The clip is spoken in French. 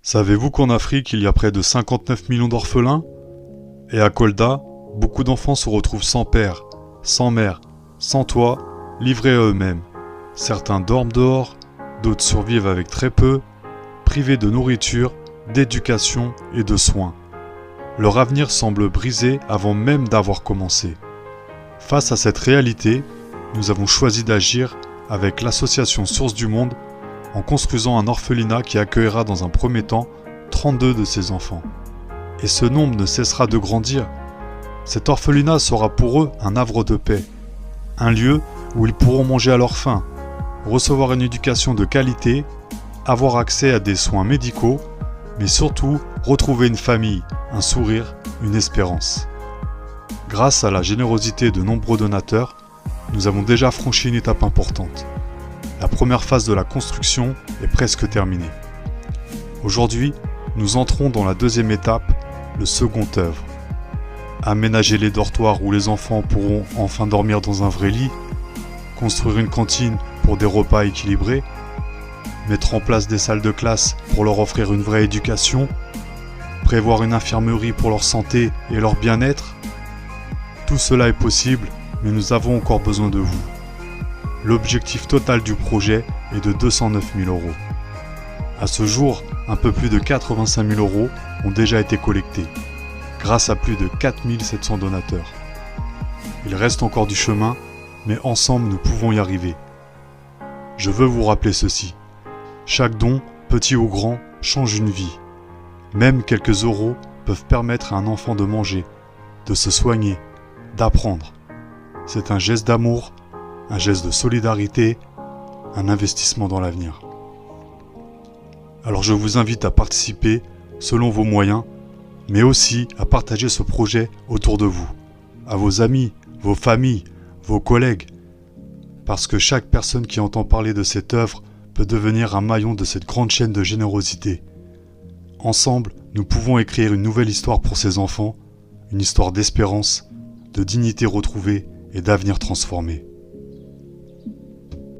Savez-vous qu'en Afrique, il y a près de 59 millions d'orphelins? Et à Kolda, beaucoup d'enfants se retrouvent sans père, sans mère, sans toit, livrés à eux-mêmes. Certains dorment dehors, d'autres survivent avec très peu, privés de nourriture, d'éducation et de soins. Leur avenir semble brisé avant même d'avoir commencé. Face à cette réalité, nous avons choisi d'agir avec l'association Source du Monde en construisant un orphelinat qui accueillera dans un premier temps 32 de ces enfants. Et ce nombre ne cessera de grandir. Cet orphelinat sera pour eux un havre de paix, un lieu où ils pourront manger à leur faim, recevoir une éducation de qualité, avoir accès à des soins médicaux, mais surtout retrouver une famille, un sourire, une espérance. Grâce à la générosité de nombreux donateurs, nous avons déjà franchi une étape importante. La première phase de la construction est presque terminée. Aujourd'hui, nous entrons dans la deuxième étape, le second œuvre. Aménager les dortoirs où les enfants pourront enfin dormir dans un vrai lit, construire une cantine pour des repas équilibrés, mettre en place des salles de classe pour leur offrir une vraie éducation, prévoir une infirmerie pour leur santé et leur bien-être. Tout cela est possible, mais nous avons encore besoin de vous. L'objectif total du projet est de 209 000 €. À ce jour, un peu plus de 85 000 € ont déjà été collectés, grâce à plus de 4 700 donateurs. Il reste encore du chemin, mais ensemble nous pouvons y arriver. Je veux vous rappeler ceci. Chaque don, petit ou grand, change une vie. Même quelques euros peuvent permettre à un enfant de manger, de se soigner, d'apprendre. C'est un geste d'amour, un geste de solidarité, un investissement dans l'avenir. Alors je vous invite à participer selon vos moyens, mais aussi à partager ce projet autour de vous, à vos amis, vos familles, vos collègues, parce que chaque personne qui entend parler de cette œuvre peut devenir un maillon de cette grande chaîne de générosité. Ensemble, nous pouvons écrire une nouvelle histoire pour ces enfants, une histoire d'espérance, de dignité retrouvée et d'avenir transformé.